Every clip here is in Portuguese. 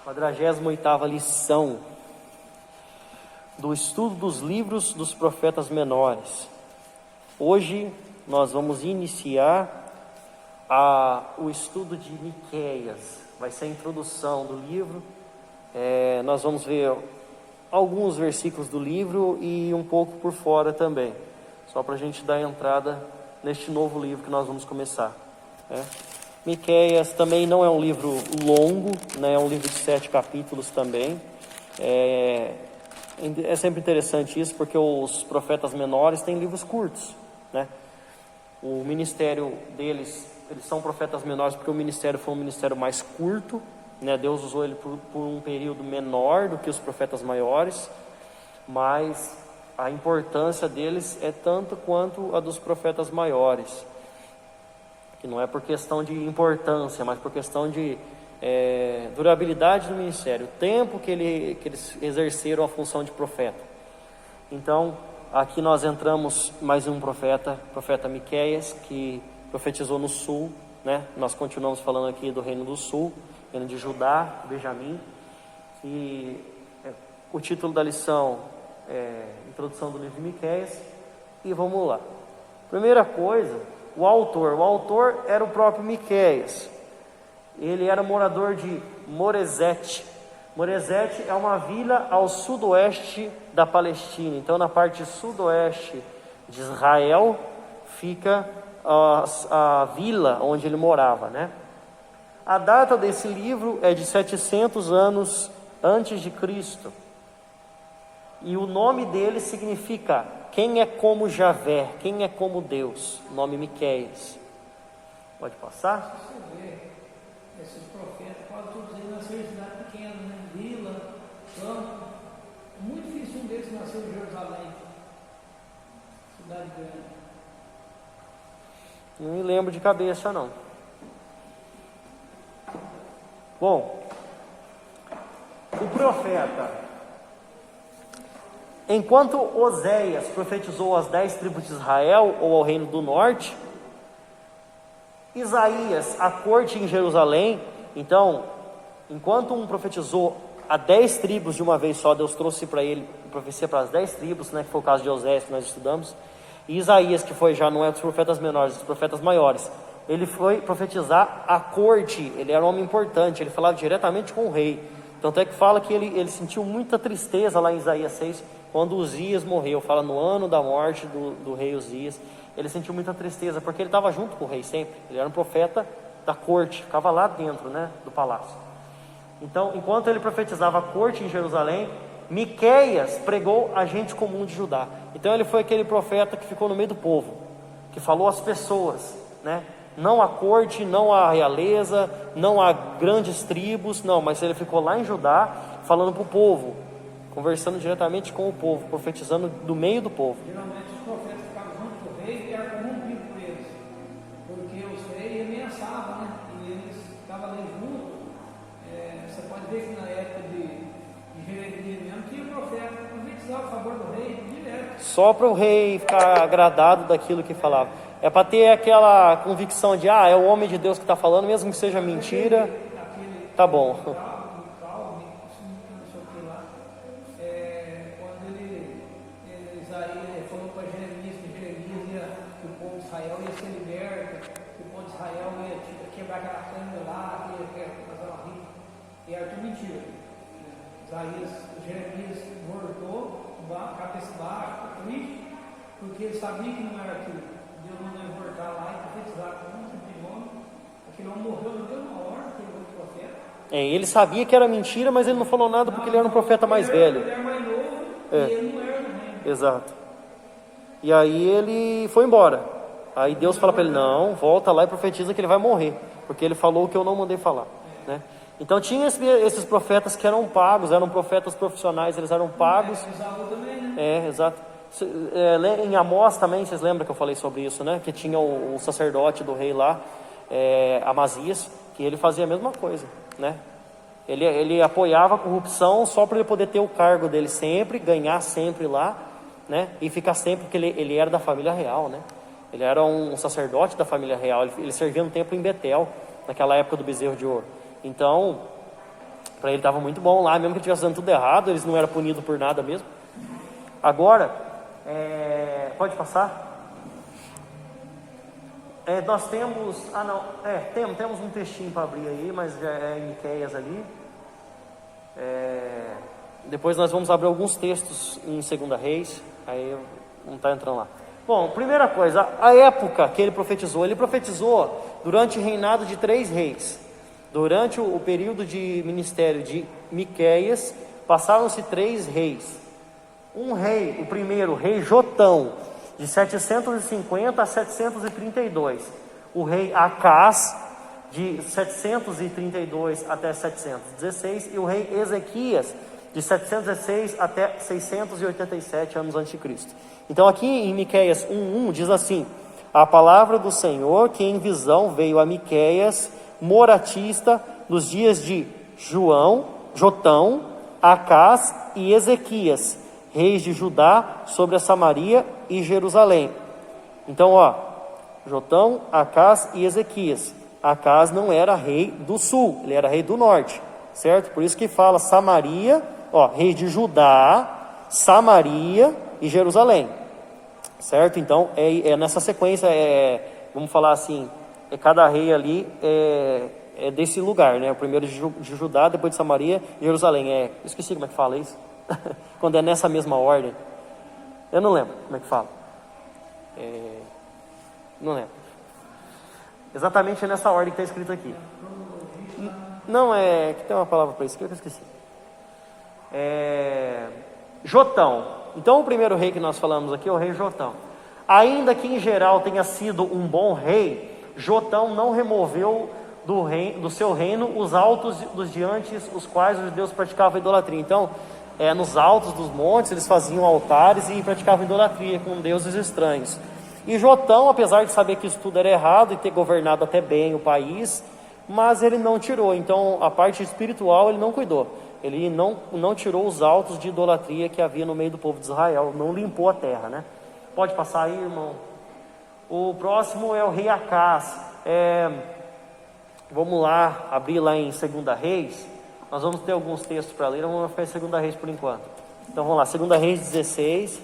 48ª lição do estudo dos livros dos profetas menores. Hoje nós vamos iniciar o estudo de Miqueias. Vai ser a introdução do livro. Nós vamos ver alguns versículos do livro e um pouco por fora também, só para a gente dar entrada neste novo livro que nós vamos começar. Miqueias também não é um livro longo, né? É um livro de 7 capítulos também. É sempre interessante isso, porque os profetas menores têm livros curtos, né? O ministério deles, eles são profetas menores porque o ministério foi um ministério mais curto, né? Deus usou ele por um período menor do que os profetas maiores, mas a importância deles é tanto quanto a dos profetas maiores. Que não é por questão de importância, mas por questão de durabilidade do ministério, o tempo que eles exerceram a função de profeta. Então, aqui nós entramos mais um profeta Miqueias, que profetizou no sul, né? Nós continuamos falando aqui do reino do sul, reino de Judá, Benjamim, e o título da lição é Introdução do livro de Miqueias, e vamos lá. Primeira coisa, o autor era o próprio Miqueias. Ele era morador de Moresete. Moresete é uma vila ao sudoeste da Palestina. Então, na parte sudoeste de Israel, fica a vila onde ele morava, né? A data desse livro é de 700 anos antes de Cristo. E o nome dele significa quem é como Javé, quem é como Deus. O nome Miqueias. Pode passar? Você vê, esses profetas, quase todos eles nasceram em cidade pequena, né? Vila, campo. Muito difícil um deles nasceu em Jerusalém, cidade grande. Não me lembro de cabeça, não. Bom, o profeta, enquanto Oséias profetizou às 10 tribos de Israel ou ao reino do norte, Isaías, a corte em Jerusalém. Então, enquanto um profetizou a 10 tribos de uma vez só, Deus trouxe para ele profecia para as 10 tribos, né, que foi o caso de Oséias que nós estudamos. E Isaías, que já não é dos profetas menores, dos profetas maiores, ele foi profetizar a corte. Ele era um homem importante, ele falava diretamente com o rei. Tanto é que fala que ele sentiu muita tristeza lá em Isaías 6, quando Uzias morreu. Fala no ano da morte do rei Uzias. Ele sentiu muita tristeza, porque ele estava junto com o rei sempre. Ele era um profeta da corte, ficava lá dentro, né, do palácio. Então, enquanto ele profetizava a corte em Jerusalém, Miqueias pregou a gente comum de Judá. Então ele foi aquele profeta que ficou no meio do povo, que falou às pessoas, né? Não a corte, não a realeza, não a grandes tribos, não, mas ele ficou lá em Judá, falando para o povo, conversando diretamente com o povo, profetizando do meio do povo. Geralmente os profetas ficavam junto com o rei e era comum vir com eles, porque os reis ameaçavam, né? E eles estavam ali juntos. Você pode ver que na época de Jeremias mesmo, tinha o profeta profetizava a favor do rei direto. Só para o rei ficar agradado daquilo que falava. É para ter aquela convicção de, é o homem de Deus que está falando, mesmo que seja mentira, tá bom. Quando Isaías falou para Jeremias que o povo de Israel ia ser liberto, que o povo de Israel ia quebrar aquela câmera lá, ia fazer uma rica, e era tudo mentira. Jeremias voltou, cabeça baixa, triste, porque ele sabia que não era aquilo. Deus mandou ele voltar lá e profetizar com um tipo de homem. Aquele homem morreu na mesma hora que ele foi profeta. Ele sabia que era mentira, mas ele não falou nada porque ele era um profeta mais velho. Ele era mais novo e ele não era no reino. Exato. E aí ele foi embora. Aí Deus fala para ele, não, volta lá e profetiza que ele vai morrer, porque ele falou o que eu não mandei falar, né? Então tinha esses profetas que eram pagos, eram profetas profissionais, eles eram pagos. Esaú também, né? Exato. Em Amós também, vocês lembram que eu falei sobre isso, né? Que tinha o sacerdote do rei lá, Amazias, que ele fazia a mesma coisa, né? Ele apoiava a corrupção só para ele poder ter o cargo dele sempre, ganhar sempre lá, né? E ficar sempre, porque ele era da família real, né? Ele era um sacerdote da família real, ele servia no templo em Betel, naquela época do bezerro de ouro. Então, para ele estava muito bom lá, mesmo que ele estivesse fazendo tudo errado, eles não eram punidos por nada mesmo. Agora, pode passar? Nós temos, temos um textinho para abrir aí, mas já é em Miqueias ali. Depois nós vamos abrir alguns textos em 2 Reis, aí não está entrando lá. Bom, primeira coisa, a época que ele profetizou durante o reinado de 3 reis. Durante o período de ministério de Miqueias, passaram-se 3 reis. Um rei, o primeiro, rei Jotão, de 750 a 732. O rei Acás, de 732 até 716. E o rei Ezequias, de 716 até 687 anos antes de Cristo. Então aqui em Miqueias 1:1 diz assim: a palavra do Senhor que em visão veio a Miqueias, moratista, nos dias de Jotão, Acás e Ezequias, reis de Judá, sobre a Samaria e Jerusalém. Então, Jotão, Acás e Ezequias. Acás não era rei do sul, ele era rei do norte, certo? Por isso que fala Samaria, rei de Judá, Samaria e Jerusalém, certo? Então, nessa sequência, vamos falar assim, cada rei ali é desse lugar, né? O primeiro de Judá, depois de Samaria e Jerusalém. Esqueci como é que fala isso. Quando é nessa mesma ordem. Eu não lembro como é que fala. Não lembro. Exatamente nessa ordem que está escrito aqui. Não, que tem uma palavra para isso que eu esqueci. Jotão. Então o primeiro rei que nós falamos aqui é o rei Jotão. Ainda que em geral tenha sido um bom rei, Jotão não removeu do seu reino os altos dos diante os quais os judeus praticavam idolatria. Então, nos altos dos montes eles faziam altares e praticavam idolatria com deuses estranhos. E Jotão, apesar de saber que isso tudo era errado e ter governado até bem o país, mas ele não tirou. Então a parte espiritual ele não cuidou. Ele não tirou os altos de idolatria que havia no meio do povo de Israel, não limpou a terra, né? Pode passar aí, irmão. O próximo é o rei Acás. Vamos lá, abrir lá em 2 Reis. Nós vamos ter alguns textos para ler, vamos ficar em 2 Reis por enquanto. Então vamos lá, 2 Reis 16.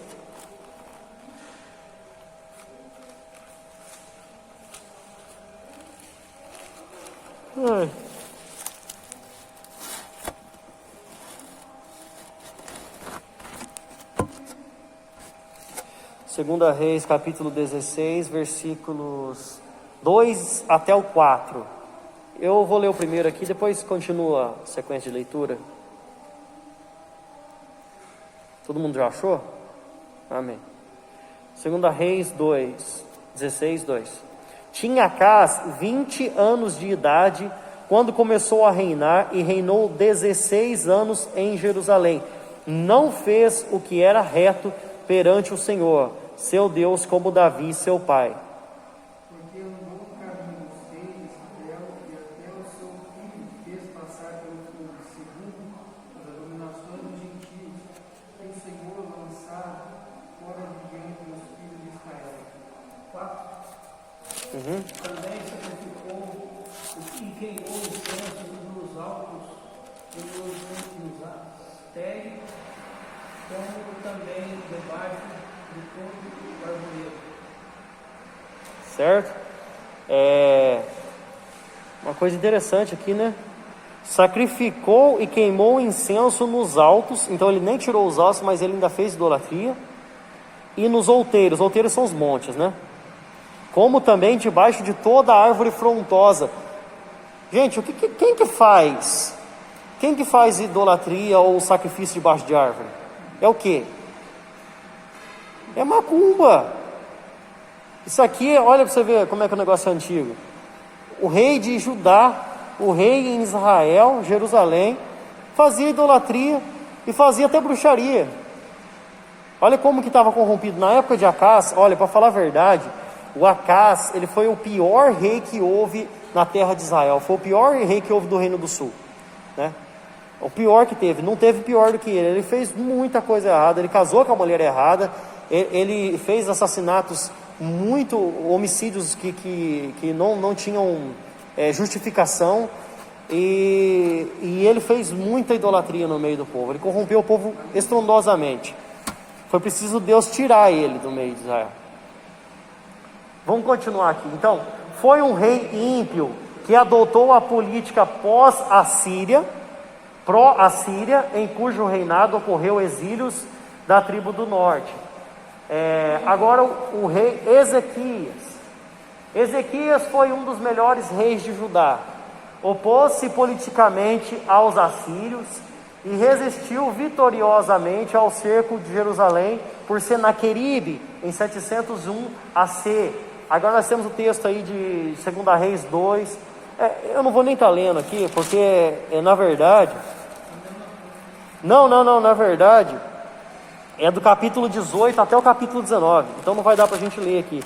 Segunda Reis, capítulo 16, versículos 2 até o 4. Eu vou ler o primeiro aqui, depois continua a sequência de leitura. Todo mundo já achou? Amém. Segunda Reis 16, 2. Tinha Acás 20 anos de idade quando começou a reinar e reinou 16 anos em Jerusalém. Não fez o que era reto perante o Senhor, seu Deus, como Davi, seu pai. Porque andou no caminho dos reis de Israel e até o seu filho fez passar pelo fogo segundo as abominações dos gentios, que o Senhor lançara fora diante dos filhos de Israel. 4. Também sacrificou e queimou os incensos nos altos e nos astérios, como também debaixo de todo o arvoredo. Certo? Uma coisa interessante aqui, né? Sacrificou e queimou incenso nos altos. Então ele nem tirou os altos, mas ele ainda fez idolatria. E nos outeiros. Outeiros são os montes, né? Como também debaixo de toda árvore frondosa. Gente, quem que faz? Quem que faz idolatria ou sacrifício debaixo de árvore? É o quê? É macumba. Isso aqui, olha para você ver como é que o negócio é antigo. O rei de Judá, o rei em Israel, Jerusalém, fazia idolatria e fazia até bruxaria. Olha como que estava corrompido. Na época de Acás, olha, para falar a verdade, o Acás, ele foi o pior rei que houve na terra de Israel. Foi o pior rei que houve do Reino do Sul, né? O pior que teve, não teve pior do que ele. Ele fez muita coisa errada, ele casou com a mulher errada, ele fez assassinatos, homicídios que não tinham justificação, e e ele fez muita idolatria no meio do povo. Ele corrompeu o povo estrondosamente. Foi preciso Deus tirar ele do meio de Israel. Vamos continuar aqui. Então, foi um rei ímpio que adotou a política pós-Assíria, pró-Assíria, em cujo reinado ocorreu exílios da tribo do norte. Agora o rei Ezequias. Ezequias foi um dos melhores reis de Judá. Opôs-se politicamente aos assírios e resistiu vitoriosamente ao cerco de Jerusalém por Senaqueribe em 701 AC. Agora nós temos o texto aí de 2 Reis 2. Eu não vou nem estar lendo aqui, porque na verdade... Na verdade, é do capítulo 18 até o capítulo 19. Então não vai dar para a gente ler aqui.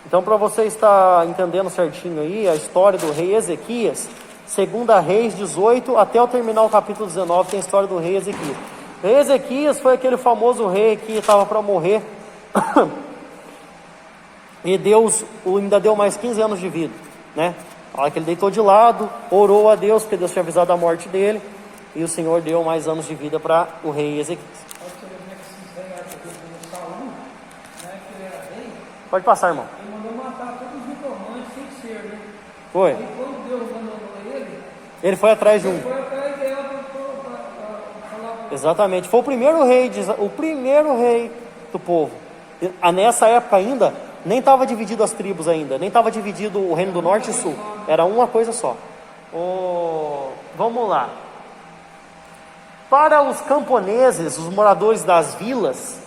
Então, para você estar entendendo certinho aí a história do rei Ezequias, 2 Reis 18 até eu terminar o capítulo 19 tem a história do rei Ezequias. O rei Ezequias foi aquele famoso rei que estava para morrer e Deus ainda deu mais 15 anos de vida, né? A hora que ele deitou de lado, orou a Deus, porque Deus tinha avisado a morte dele, e o Senhor deu mais anos de vida para o rei Ezequias. Pode passar, irmão. Ele mandou matar todos os informantes sem ser, né? Foi. E quando Deus mandou Ele foi atrás de um. ele foi atrás dela para falar. Exatamente. Foi o primeiro rei, o primeiro rei do povo. Nessa época ainda, nem estava dividido as tribos ainda, nem estava dividido o reino do norte e sul. Era uma coisa só. Vamos lá. Para os camponeses, os moradores das vilas,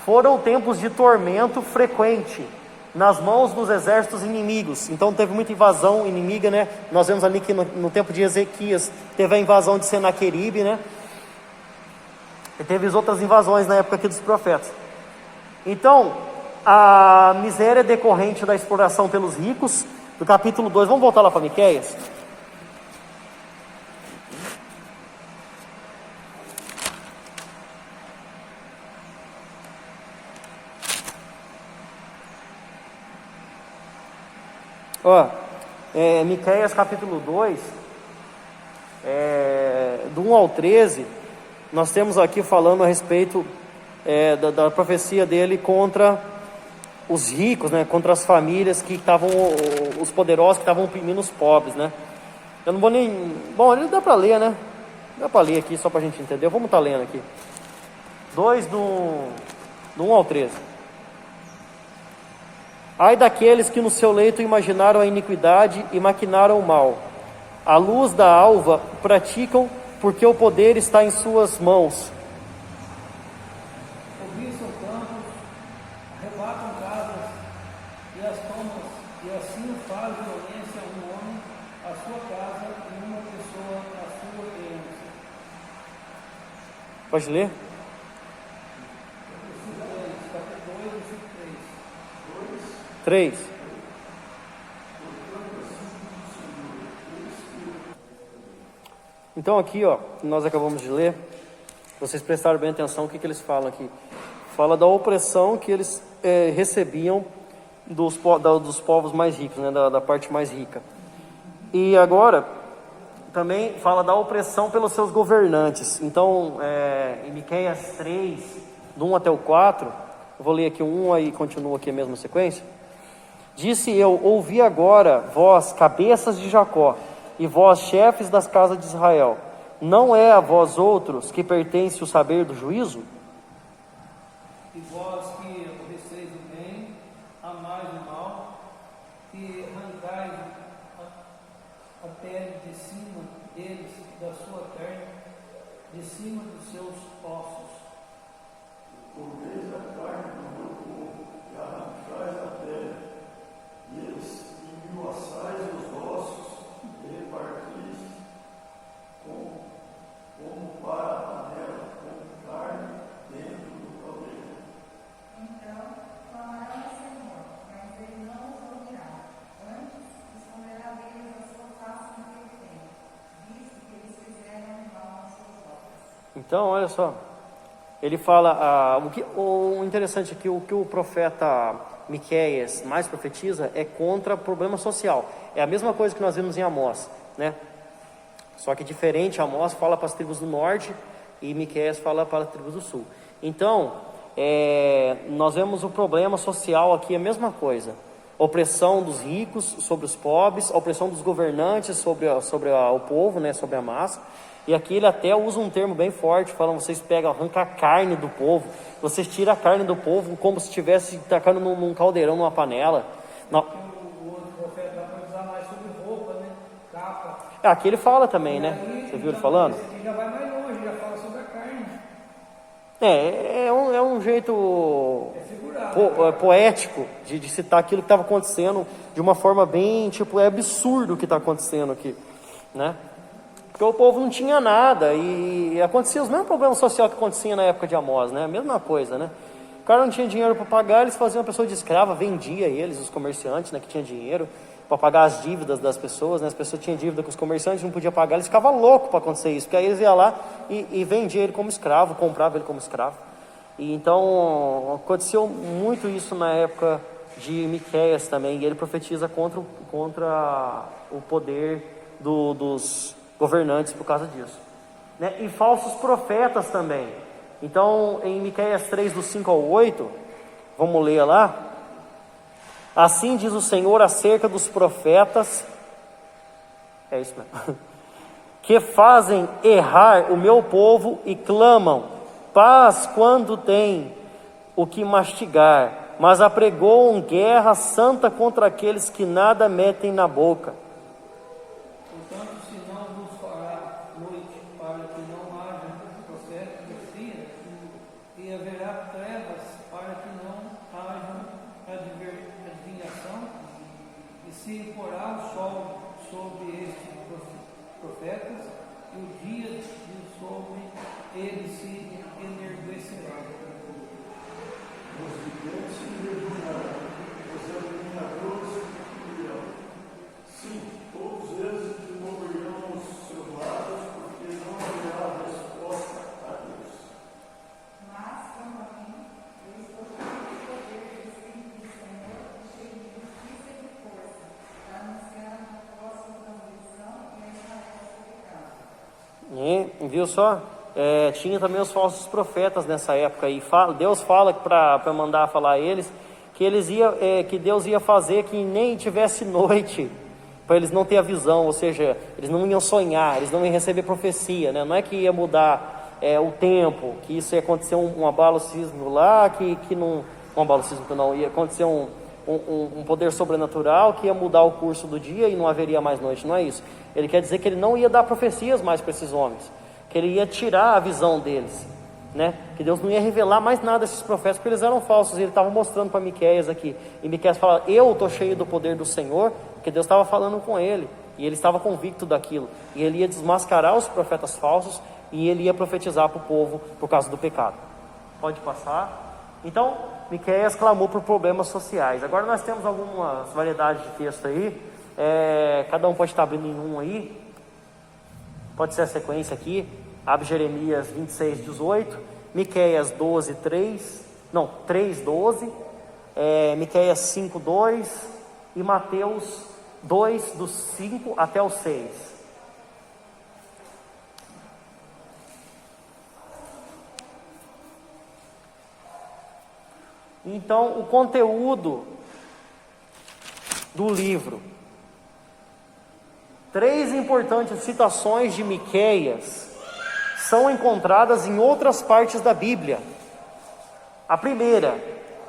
foram tempos de tormento frequente nas mãos dos exércitos inimigos. Então teve muita invasão inimiga, né? Nós vemos ali que no tempo de Ezequias teve a invasão de Senaqueribe, né? E teve as outras invasões na época aqui dos profetas. Então, a miséria decorrente da exploração pelos ricos, do capítulo 2, vamos voltar lá para Miqueias? Miqueias capítulo 2, do 1 ao 13, nós temos aqui falando a respeito da profecia dele contra os ricos, né, contra as famílias que estavam, os poderosos que estavam oprimindo os pobres, né. Eu não vou nem... Bom, ele dá para ler, né? Dá para ler aqui só para a gente entender. Vamos estar lendo aqui. 2 do 1 ao 13. Ai daqueles que no seu leito imaginaram a iniquidade e maquinaram o mal. A luz da alva praticam, porque o poder está em suas mãos. Cobiçam campos, arrebatam casas e as tomam, e assim faz violência a um homem, a sua casa, e uma pessoa a sua herança. Pode ler? Capítulo 2, versículo 3. 3. Então aqui, nós acabamos de ler, vocês prestaram bem atenção o que eles falam aqui. Fala da opressão que eles recebiam dos povos mais ricos, né, da parte mais rica. E agora, também fala da opressão pelos seus governantes. Então, em Miqueias 3, do 1 até o 4, eu vou ler aqui o 1, aí continua aqui a mesma sequência. Disse eu, ouvi agora, vós, cabeças de Jacó, e vós, chefes das casas de Israel, não é a vós outros que pertence o saber do juízo? E vós que aborreceis o bem, amais o mal, que arrancais a pele de cima deles, da sua carne, de cima dos seus ossos. Comeis a carne do meu povo, e arrancais a pele, e esmiuçais os ossos, e repartis como para a panela, com carne dentro do caldeirão. Então clamarão ao Senhor, mas ele não os ouvirá. Antes esconderá deles a sua face naquele tempo, visto que eles fizeram mal às suas obras. Então, olha só, ele fala, o interessante aqui, o que o profeta Miqueias mais profetiza é contra problema social. É a mesma coisa que nós vimos em Amós, né? Só que diferente, Amós fala para as tribos do norte e Miqueias fala para as tribos do sul. Então, nós vemos o problema social aqui, a mesma coisa. Opressão dos ricos sobre os pobres, opressão dos governantes sobre o povo, né, sobre a massa. E aqui ele até usa um termo bem forte, falando, vocês pegam, arrancam a carne do povo, vocês tiram a carne do povo como se estivesse tacando num caldeirão, numa panela. Não. O outro profeta vai usar mais sobre roupa, né? Capa. Aqui ele fala também, né? Você viu ele falando? Esse aqui já vai mais longe, já fala sobre a carne. É um jeito poético de citar aquilo que estava acontecendo de uma forma bem, tipo, é absurdo o que está acontecendo aqui, né? Porque o povo não tinha nada e acontecia os mesmos problemas sociais que acontecia na época de Amós, né? A mesma coisa, né? O cara não tinha dinheiro para pagar, eles faziam uma pessoa de escrava, vendia eles, os comerciantes, né, que tinha dinheiro para pagar as dívidas das pessoas, né? As pessoas tinham dívida com os comerciantes, não podiam pagar, eles ficavam loucos para acontecer isso, porque aí eles iam lá e vendiam ele como escravo, compravam ele como escravo. E então aconteceu muito isso na época de Miqueias também, e ele profetiza contra o poder dos governantes por causa disso, né? E falsos profetas também. Então em Miqueias 3 do 5 ao 8, vamos ler lá. Assim diz o Senhor acerca dos profetas, é isso mesmo, que fazem errar o meu povo e clamam paz quando tem o que mastigar, mas apregoam guerra santa contra aqueles que nada metem na boca. Portanto, se não vos fará noite para que não haja processo de dia, e haverá trevas para que não haja adivinhação, e se porá o sol sobre estes profetas, e o dia sobre eles se enervecerá. Os gigantes se reunirão, os eliminadores irão. Sim, todos eles desenvolverão os seus lados, porque não haverá resposta a Deus. Mas, quanto a mim, eu estou cheio de poder do Espírito do Senhor e cheio de justiça e de força, para anunciar a próxima transgressão e a esclarecer o pecado. Viu só? Tinha também os falsos profetas nessa época e Deus fala para mandar falar a eles que Deus ia fazer que nem tivesse noite, para eles não ter a visão, ou seja, eles não iam sonhar, eles não iam receber profecia, né? Não é que ia mudar o tempo, que isso ia acontecer um abalo sísmico lá, que não, um abalo sísmico não, ia acontecer um poder sobrenatural que ia mudar o curso do dia e não haveria mais noite, não é isso. Ele quer dizer que ele não ia dar profecias mais para esses homens, que ele ia tirar a visão deles, né? Que Deus não ia revelar mais nada a esses profetas, porque eles eram falsos. E ele estava mostrando para Miqueias aqui, e Miqueias fala, eu estou cheio do poder do Senhor, porque Deus estava falando com ele, e ele estava convicto daquilo, e ele ia desmascarar os profetas falsos, e ele ia profetizar para o povo por causa do pecado. Pode passar. Então Miqueias clamou por problemas sociais. Agora nós temos algumas variedades de texto aí, cada um pode estar abrindo em um aí, pode ser a sequência aqui. Abre Jeremias 26, 18, Miqueias 3, 12, Miqueias 5, 2 e Mateus 2, do 5 até o 6. Então, o conteúdo do livro. 3 importantes citações de Miqueias são encontradas em outras partes da Bíblia. A primeira,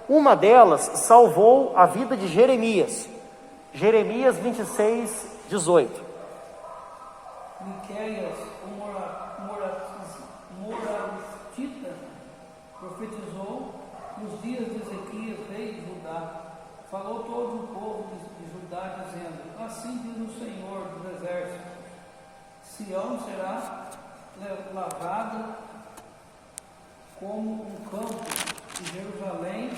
uma delas salvou a vida de Jeremias. Jeremias 26, 18. Miqueias, o moralitita, profetizou nos dias de Ezequias, rei de Judá. Falou todo o povo de Judá, dizendo, assim diz o Senhor dos exércitos, Sião será lavrada como um campo, e Jerusalém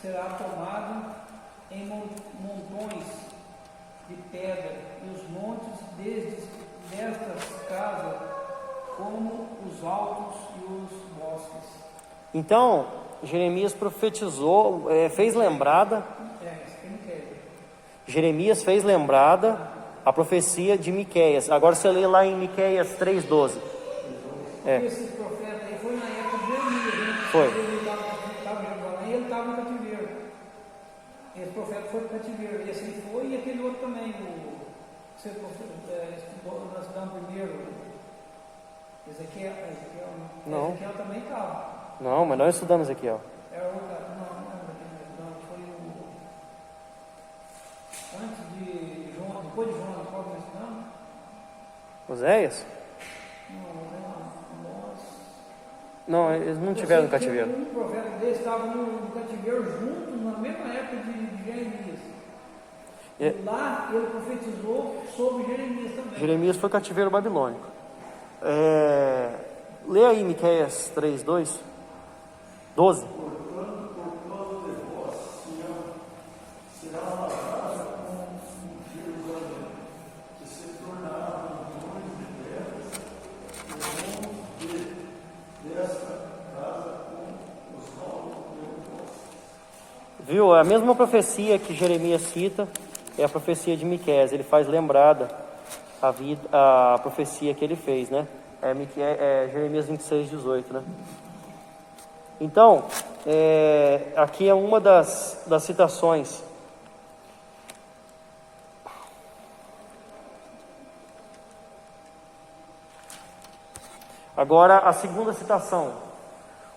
será tomada em montões de pedra, e os montes destas casas como os altos e os bosques. Então, Jeremias profetizou, fez lembrada. Jeremias fez lembrada A profecia de Miqueias. Agora você lê lá em Miqueias 3:12. Esse profeta aí foi na época de Jeremias, né? Foi. Ele estava em Jerusalém e ele estava no cativeiro. Esse profeta foi no cativeiro. Esse aí foi e aquele outro também. Você estudou, nós estudamos primeiro. Ezequiel, Não. Ezequiel também estava. Não, mas nós estudamos aqui, ó. É outra, não, foi o. Antes de João, depois de João, qual que nós estudamos? Oséias? Não, eles não tiveram no cativeiro. Um profeta desse estava no cativeiro junto, na mesma época de Jeremias. E lá ele profetizou sobre Jeremias também. Jeremias foi cativeiro babilônico. Lê aí Miqueias 3:12. Portanto, por causa de vós, Sião, será lavada como Jerusalém, que se tornará montes de terras, e montes desta casa com os novos depósitos. Viu? A mesma profecia que Jeremias cita é a profecia de Miqueias. Ele faz lembrada a profecia que ele fez, né? Jeremias 26:18, né? Então, aqui é uma das citações. Agora, a segunda citação.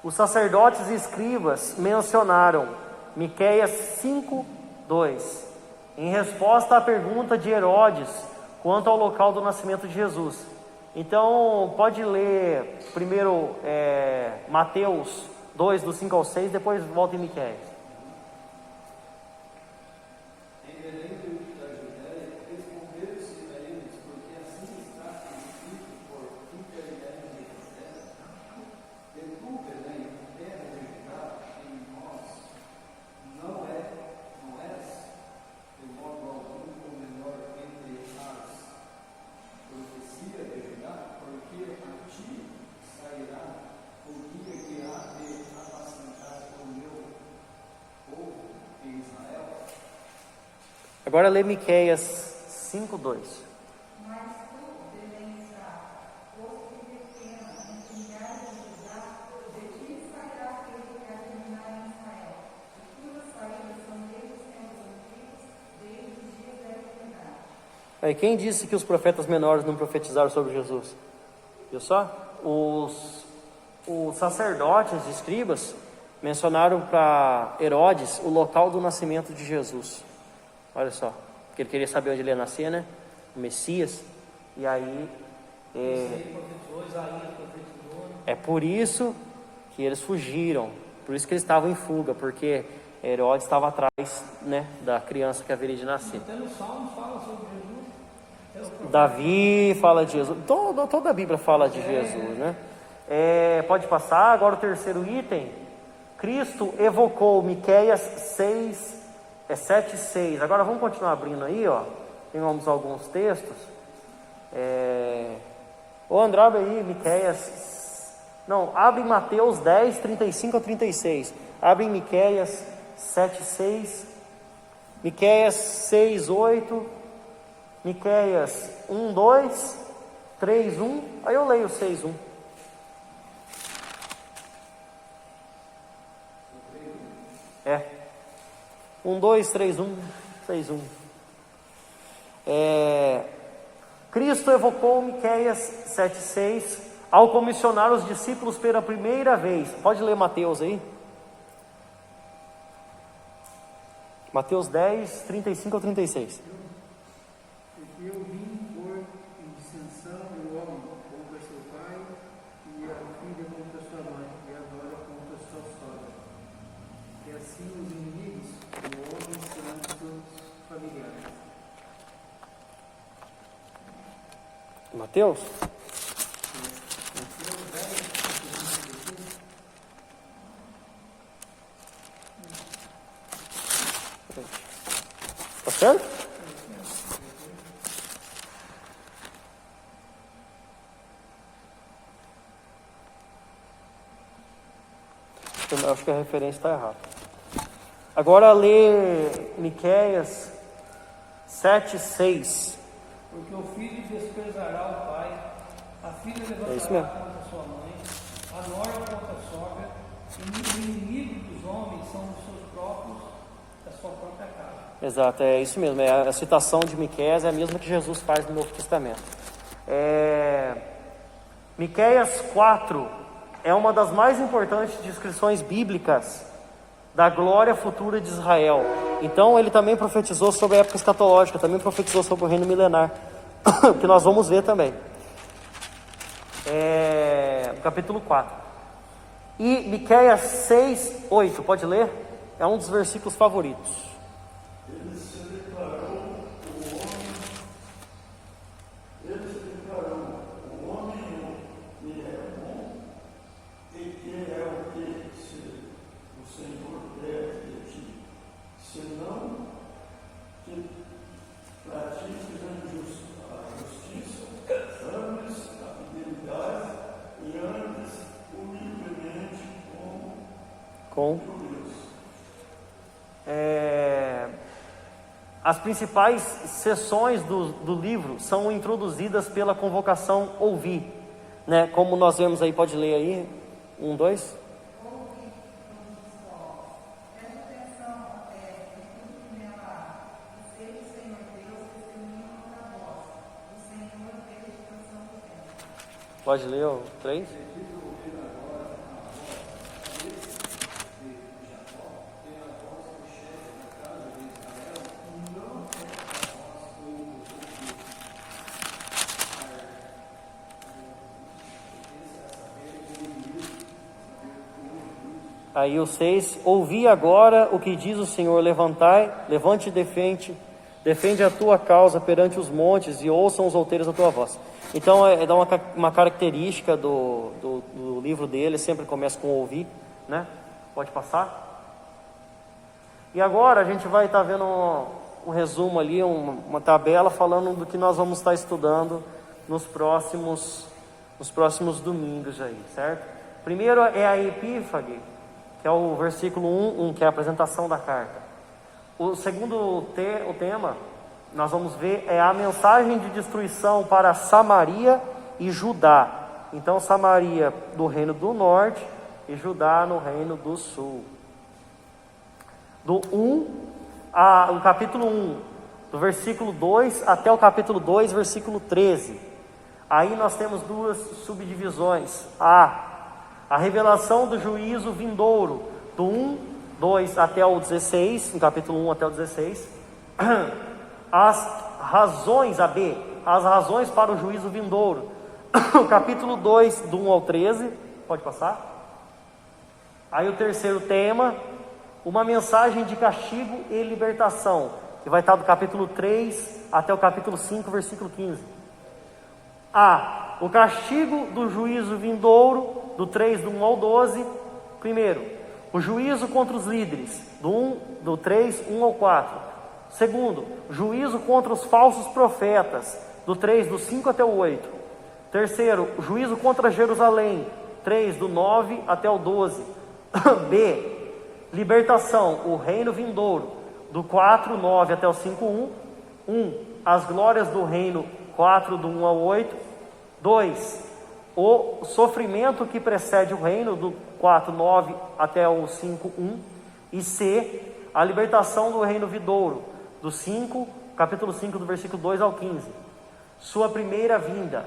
Os sacerdotes e escribas mencionaram Miqueias 5:2, em resposta à pergunta de Herodes quanto ao local do nascimento de Jesus. Então, pode ler primeiro Mateus 2, do 5 ao 6, depois volta em Miqueias. Em Belém da Judéia, responderam-se a eles, porque assim está escrito por intermédio de Moisés. E tu, Belém, terra de Judá, em nós, não és, de modo algum, o menor entre as profecias de Judá, porque a ti sairá o dia que há de apacentar o meu povo em Israel. Agora lê Miqueias 5:2. Mas tu, Belém, posto que pequena, entre milhares de Judá, de ti sairá aquele que há de reinar em Israel. E tuas saídas são desde os tempos antigos, desde os dias da eternidade. Aí, quem disse que os profetas menores não profetizaram sobre Jesus? Viu só? Os sacerdotes e escribas mencionaram para Herodes o local do nascimento de Jesus. Olha só, porque ele queria saber onde ele ia nascer, né? O Messias. E aí, é por isso que eles fugiram, por isso que eles estavam em fuga, porque Herodes estava atrás, né, da criança que haveria de nascer. Até no Salmo fala sobre Jesus. Davi fala de Jesus, toda a Bíblia fala de Jesus, né? Pode passar. Agora o terceiro item. Cristo evocou Miqueias 7:6. Agora vamos continuar abrindo aí, ó. Temos alguns textos. Ô André, abre aí Miqueias. Não, abre em Mateus 10, 35 a 36. Abre em Miqueias 7:6. Miqueias 6:8. Miqueias 1:2. 3:1. Aí eu leio 6:1. 1, 2, 3, 1, 6, 1. Cristo evocou Miqueias 7:6 ao comissionar os discípulos pela primeira vez. Pode ler Mateus aí? Mateus 10, 35 a 36. Porque eu vim pôr em dissensão o homem contra seu pai, e a filha contra sua mãe, e a nora contra sua sogra. E assim os inimigos do homem serão seus familiares. Mateus? Tá certo? Eu acho que a referência está errada. Agora lê Miqueias 7:6. porque o filho desprezará o pai, a filha isso levantará mesmo. contra sua mãe, a nora contra a sogra, e o inimigo dos homens são os seus próprios, da sua própria casa. Exato, é isso mesmo. A citação de Miqueias é a mesma que Jesus faz no Novo Testamento. Miqueias 4 é uma das mais importantes descrições bíblicas da glória futura de Israel. Então ele também profetizou sobre a época escatológica, também profetizou sobre o reino milenar, que nós vamos ver também. Capítulo 4. E Miqueias 6, 8, pode ler? É um dos versículos favoritos. Ele se declarou o homem que é bom e que é o que o Senhor pede de ti, senão que pratiques a justiça, ames a fidelidade e andes humildemente com Deus. As principais seções do livro são introduzidas pela convocação ouvir, né? Como nós vemos aí, pode ler aí, 1, 2. Preste atenção em tudo que nela há, e seja o Senhor Deus testemunho contra vós, o Senhor desde a criação do tempo. Pode ler o 3. Aí o 6, ouvi agora o que diz o Senhor, levante e defende a tua causa perante os montes e ouçam os outeiros a tua voz. Então dá uma característica do livro dele, sempre começa com ouvir, né? Pode passar. E agora a gente vai estar vendo um resumo ali, uma tabela falando do que nós vamos estar estudando nos próximos domingos aí, certo? Primeiro é a epífage, que é o versículo 1, que é a apresentação da carta. O segundo o tema, nós vamos ver, é a mensagem de destruição para Samaria e Judá. Então, Samaria do reino do norte e Judá no reino do sul. O capítulo 1, do versículo 2 até o capítulo 2, versículo 13. Aí nós temos duas subdivisões. A revelação do juízo vindouro, do 1, 2 até o 16, no capítulo 1 até o 16. As razões para o juízo vindouro, o capítulo 2, do 1 ao 13, pode passar. Aí o terceiro tema, uma mensagem de castigo e libertação, que vai estar do capítulo 3 até o capítulo 5, versículo 15. O castigo do juízo vindouro, do 3, do 1 ao 12. Primeiro, o juízo contra os líderes, do 3, 1 ao 4. Segundo, juízo contra os falsos profetas, do 3, do 5 até o 8. Terceiro, juízo contra Jerusalém, 3, do 9 até o 12. B, libertação, o reino vindouro, do 4, 9 até o 5, 1. As glórias do reino, 4, do 1 ao 8. 2, o sofrimento que precede o reino, do 4, 9 até o 5, 1. E C, a libertação do reino vindouro, do 5, capítulo 5, do versículo 2 ao 15. Sua primeira vinda,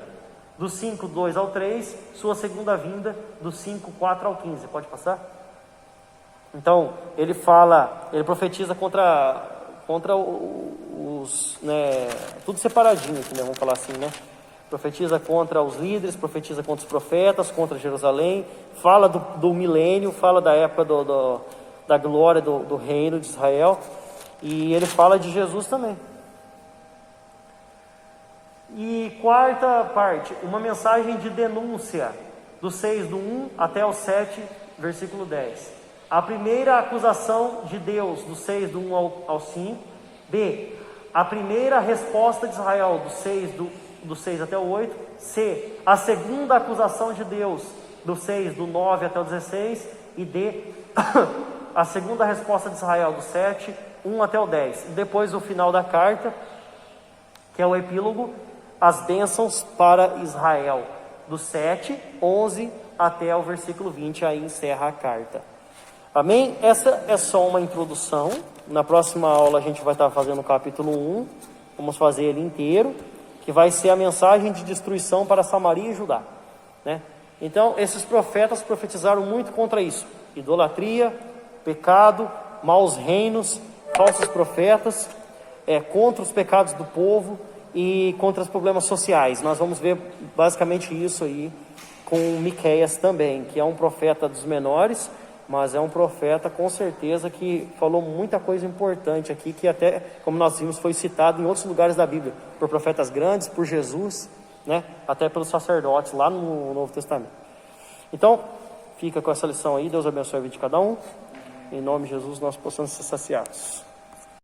do 5, 2 ao 3. Sua segunda vinda, do 5, 4 ao 15. Pode passar? Então, ele profetiza contra os, né, tudo separadinho aqui, né, vamos falar assim, né? Profetiza contra os líderes, profetiza contra os profetas, contra Jerusalém, fala do milênio, fala da época da glória do reino de Israel, e ele fala de Jesus também. E quarta parte, uma mensagem de denúncia, do 6, do 1 até o 7, versículo 10. A primeira acusação de Deus, do 6, do 1 ao 5. B, a primeira resposta de Israel, do 6 até o 8. C, a segunda acusação de Deus, do 6, do 9 até o 16. E D, a segunda resposta de Israel, do 7, 1 até o 10. E depois o final da carta, que é o epílogo, as bênçãos para Israel, do 7, 11 até o versículo 20, aí encerra a carta. Amém? Essa é só uma introdução. Na próxima aula a gente vai estar fazendo o capítulo 1, vamos fazer ele inteiro, que vai ser a mensagem de destruição para Samaria e Judá, né? Então, esses profetas profetizaram muito contra isso: idolatria, pecado, maus reinos, falsos profetas, contra os pecados do povo e contra os problemas sociais. Nós vamos ver basicamente isso aí com Miqueias também, que é um profeta dos menores, mas é um profeta com certeza que falou muita coisa importante aqui, que até, como nós vimos, foi citado em outros lugares da Bíblia, por profetas grandes, por Jesus, né? Até pelos sacerdotes lá no Novo Testamento. Então, fica com essa lição aí. Deus abençoe a vida de cada um. Em nome de Jesus, nós possamos ser saciados.